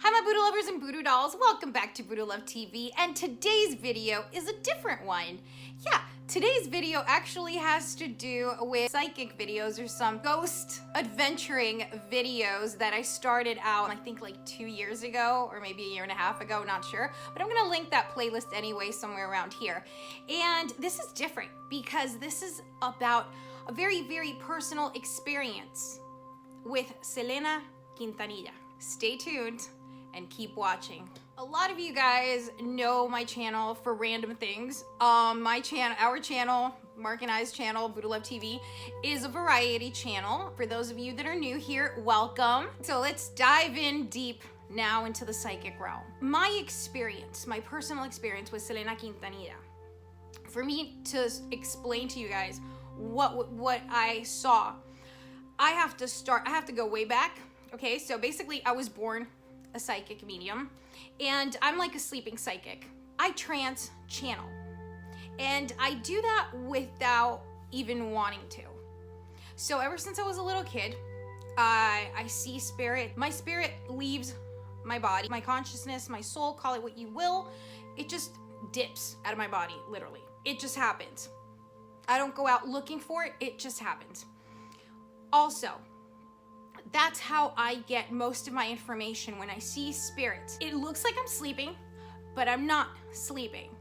Hi my Voodoo lovers and Voodoo dolls, welcome back to Booduluv TV, and today's video is a different one. Yeah, today's video actually has to do with psychic videos or some ghost adventuring videos that I started out, I think like 2 years ago or maybe a year and a half ago, not sure. But I'm gonna link that playlist anyway somewhere around here. And this is different because this is about a very, very personal experience with Selena Quintanilla. Stay tuned and keep watching. A lot of you guys know my channel for random things. Our channel, Mark and I's channel, Booduluv TV, is a variety channel. For those of you that are new here, welcome. So let's dive in deep now into the psychic realm. My experience, my personal experience with Selena Quintanilla. For me to explain to you guys what I saw, I have to go way back. Okay, so basically I was born a psychic medium, and I'm like a sleeping psychic. I trance channel, and I do that without even wanting to. So ever since I was a little kid, I see spirit. My spirit leaves my body, my consciousness, my soul, call it what you will. It just dips out of my body, literally. It just happens. I don't go out looking for it, it just happens. Also, that's how I get most of my information when I see spirits. It looks like I'm sleeping, but I'm not sleeping.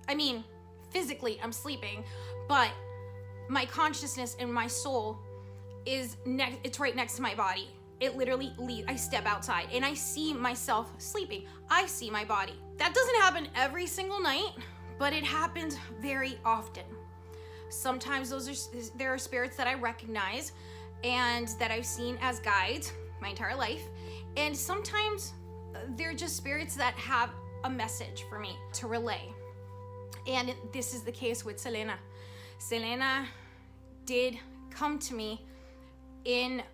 I mean, physically I'm sleeping, but my consciousness and my soul it's right next to my body. It literally I step outside and I see myself sleeping. I see my body. That doesn't happen every single night, but it happens very often. Sometimes there are spirits that I recognize and that I've seen as guides my entire life, and sometimes they're just spirits that have a message for me to relay. And this is the case with Selena. Selena did come to me in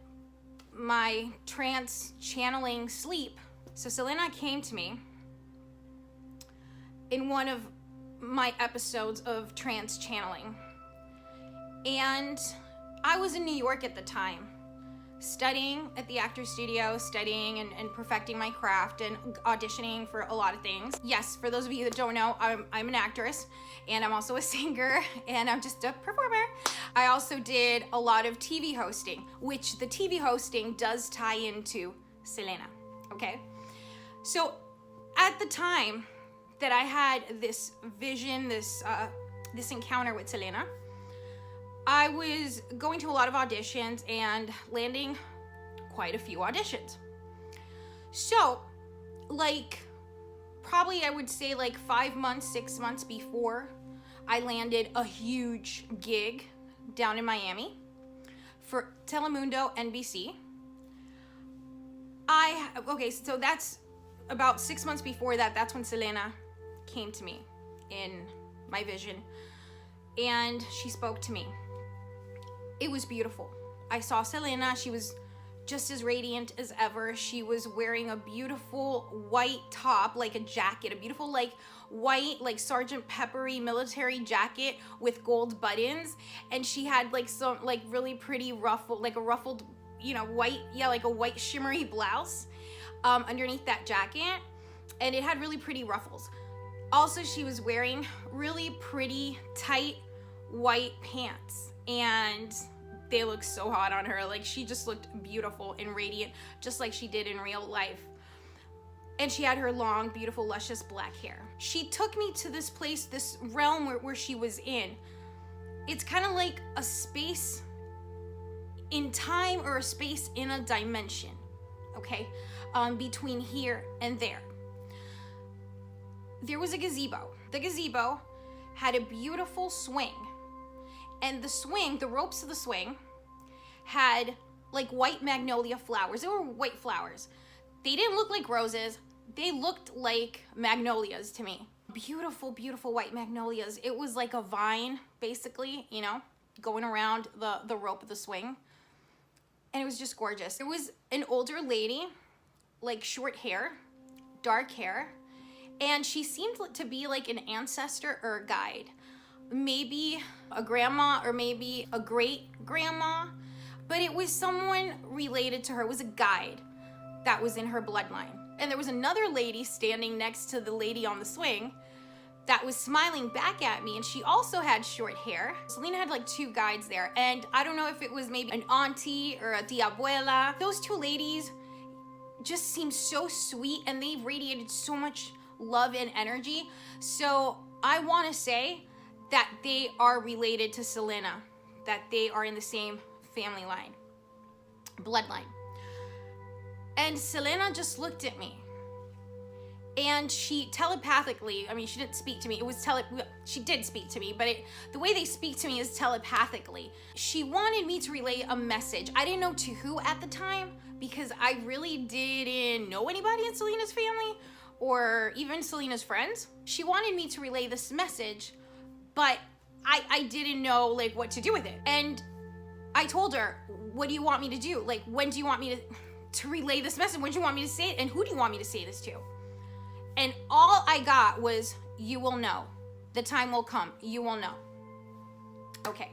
my trance channeling sleep. So Selena came to me in one of my episodes of trance channeling, and I was in New York at the time, studying at the Actors Studio, studying and perfecting my craft and auditioning for a lot of things. Yes, for those of you that don't know, I'm an actress, and I'm also a singer, and I'm just a performer. I also did a lot of TV hosting, which the TV hosting does tie into Selena, okay? So at the time that I had this vision, this encounter with Selena, I was going to a lot of auditions and landing quite a few auditions. So, probably I would say 5 months, 6 months before I landed a huge gig down in Miami for Telemundo NBC. So that's about 6 months before that. That's when Selena came to me in my vision, and she spoke to me. It was beautiful. I saw Selena. She was just as radiant as ever. She was wearing a beautiful white top, like a jacket, a beautiful white, Sergeant Peppery military jacket with gold buttons. And she had some really pretty ruffled, a ruffled, white, a white shimmery blouse underneath that jacket. And it had really pretty ruffles. Also, she was wearing really pretty tight white pants, and they looked so hot on her. She just looked beautiful and radiant, just like she did in real life. And she had her long, beautiful, luscious black hair. She took me to this place, this realm where she was in. It's kind of like a space in time, or a space in a dimension, okay? Between here and there. There was a gazebo. The gazebo had a beautiful swing. And the ropes of the swing had white magnolia flowers. They were white flowers. They didn't look like roses. They looked like magnolias to me. Beautiful, beautiful white magnolias. It was like a vine, basically, going around the rope of the swing. And it was just gorgeous. There was an older lady, short hair, dark hair, and she seemed to be an ancestor or a guide. Maybe a grandma or maybe a great grandma, but it was someone related to her. It was a guide that was in her bloodline. And there was another lady standing next to the lady on the swing that was smiling back at me, and she also had short hair. Selena had like 2 guides there, and I don't know if it was maybe an auntie or a tia abuela. Those 2 ladies just seemed so sweet, and they radiated so much love and energy. So I want to say that they are related to Selena, that they are in the same family line, bloodline. And Selena just looked at me, and she telepathically, I mean, she didn't speak to me. She did speak to me, but the way they speak to me is telepathically. She wanted me to relay a message. I didn't know to who at the time, because I really didn't know anybody in Selena's family or even Selena's friends. She wanted me to relay this message, but I didn't know like what to do with it. And I told her, what do you want me to do? Like, when do you want me to relay this message? When do you want me to say it? And who do you want me to say this to? And all I got was, you will know. The time will come. You will know. Okay.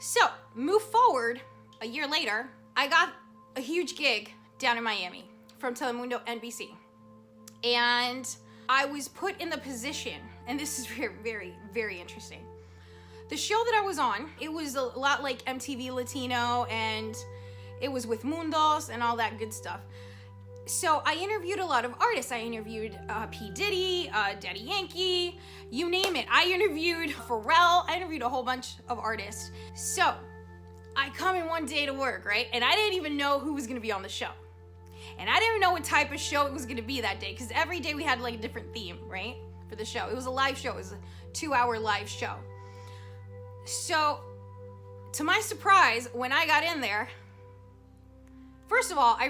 So, move forward. A year later, I got a huge gig down in Miami from Telemundo NBC. And I was put in the position, and this is very, very, very interesting. The show that I was on, it was a lot like MTV Latino, and it was with Mundos and all that good stuff. So I interviewed a lot of artists. I interviewed P. Diddy, Daddy Yankee, you name it. I interviewed Pharrell. I interviewed a whole bunch of artists. So I come in one day to work, right? And I didn't even know who was gonna be on the show. And I didn't know what type of show it was gonna be that day, because every day we had like a different theme, right? For the show. It was a live show. It was a 2-hour live show. So to my surprise, when I got in there, first of all, I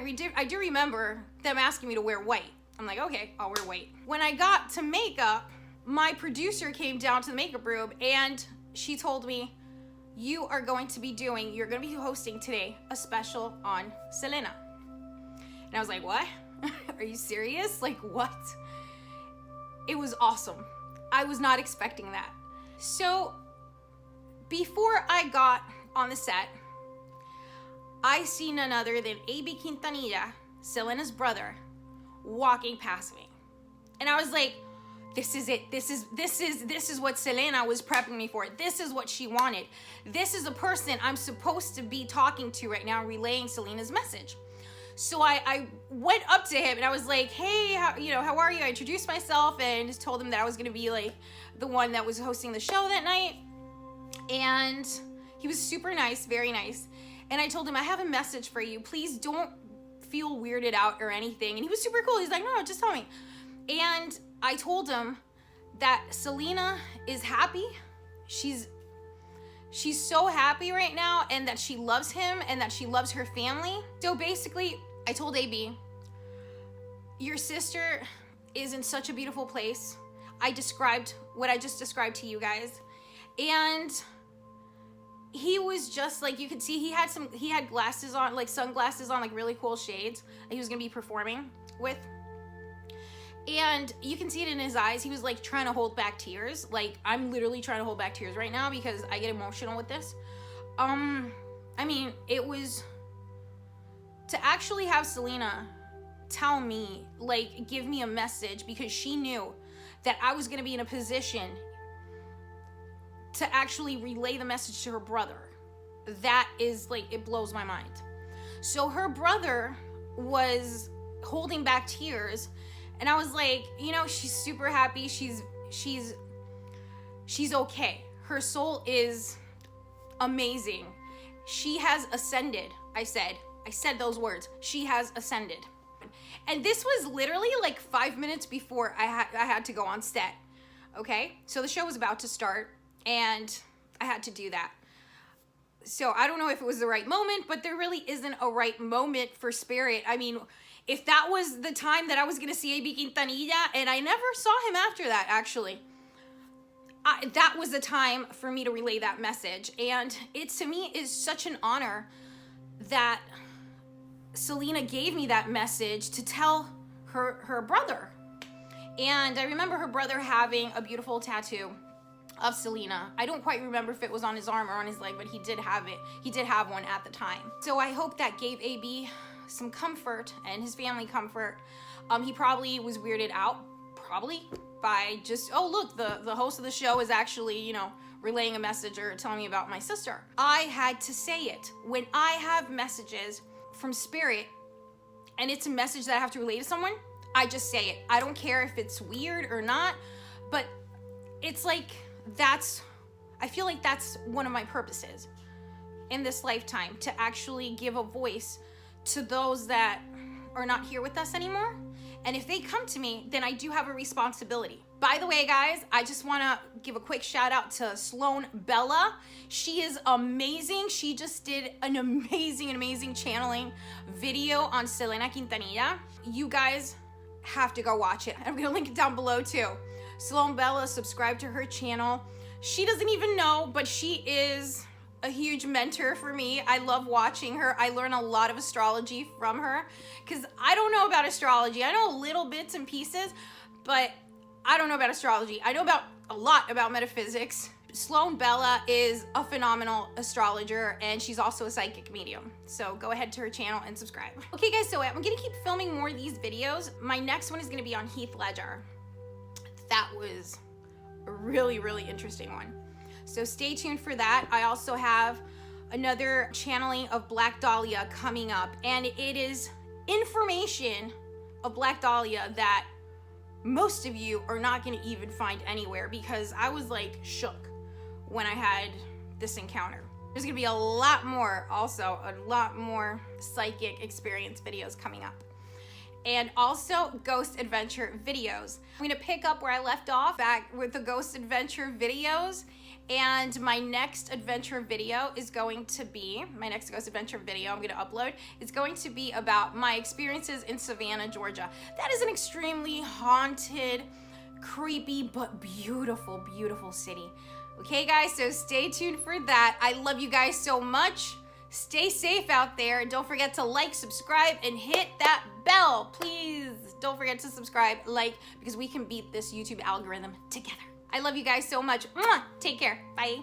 do remember them asking me to wear white. I'm like, okay, I'll wear white. When I got to makeup, my producer came down to the makeup room and she told me, you're going to be hosting today a special on Selena. And I was like, what? Are you serious? Like, what? It was awesome. I was not expecting that. So before I got on the set, I see none other than A.B. Quintanilla, Selena's brother, walking past me. And I was like, this is it. This is what Selena was prepping me for. This is what she wanted. This is a person I'm supposed to be talking to right now, relaying Selena's message. So I went up to him and I was like, hey, how are you? I introduced myself and just told him that I was gonna be like the one that was hosting the show that night. And he was super nice, very nice. And I told him, I have a message for you. Please don't feel weirded out or anything. And he was super cool. He's like, no, just tell me. And I told him that Selena is happy. She's so happy right now, and that she loves him and that she loves her family. So basically, I told AB, your sister is in such a beautiful place. I described what I just described to you guys. And he was just like, you could see he had glasses on, like sunglasses on, like really cool shades that he was gonna be performing with. And you can see it in his eyes. He was like trying to hold back tears. Like, I'm literally trying to hold back tears right now because I get emotional with this. I mean, it was to actually have Selena tell me, like, give me a message, because she knew that I was gonna be in a position to actually relay the message to her brother. That is like, it blows my mind. So her brother was holding back tears, and I was like, she's super happy. She's okay. Her soul is amazing. She has ascended. I said those words. She has ascended. And this was literally like 5 minutes before I had to go on set. Okay? So the show was about to start, and I had to do that. So I don't know if it was the right moment, but there really isn't a right moment for Spirit. I mean, if that was the time that I was going to see A.B. Quintanilla, and I never saw him after that, actually, that was the time for me to relay that message. And it, to me, is such an honor that Selena gave me that message to tell her brother. And I remember her brother having a beautiful tattoo of Selena. I don't quite remember if it was on his arm or on his leg, but he did have it. He did have one at the time. So I hope that gave AB some comfort and his family comfort. He probably was weirded out, probably, by just, oh look, the host of the show is actually, you know, relaying a message or telling me about my sister. I had to say it. When I have messages from spirit and it's a message that I have to relay to someone, I just say it. I don't care if it's weird or not, but it's like, I feel like that's one of my purposes in this lifetime, to actually give a voice to those that are not here with us anymore. And if they come to me, then I do have a responsibility. By the way, guys, I just want to give a quick shout out to Sloan Bella. She is amazing. She just did an amazing channeling video on Selena Quintanilla. You guys have to go watch it. I'm gonna link it down below too. Sloan Bella, subscribe to her channel. She doesn't even know, but she is a huge mentor for me. I love watching her. I learn a lot of astrology from her because I don't know about astrology. I know little bits and pieces, but I don't know about astrology. I know about a lot about metaphysics. Sloan Bella is a phenomenal astrologer, and she's also a psychic medium. So go ahead to her channel and subscribe. Okay guys, so I'm gonna keep filming more of these videos. My next one is gonna be on Heath Ledger. That was a really interesting one. So stay tuned for that. I also have another channeling of Black Dahlia coming up, and it is information of Black Dahlia that most of you are not gonna even find anywhere, because I was like shook when I had this encounter. There's gonna be a lot more psychic experience videos coming up. And also ghost adventure videos. I'm gonna pick up where I left off back with the ghost adventure videos. And my next adventure video is going to be, my next ghost adventure video I'm gonna upload is going to be about my experiences in Savannah, Georgia. That is an extremely haunted, creepy, but beautiful city. Okay guys, so stay tuned for that. I love you guys so much. Stay safe out there. Don't forget to like, subscribe, and hit that bell. Please don't forget to subscribe, like, because we can beat this YouTube algorithm together. I love you guys so much. Mwah! Take care. Bye.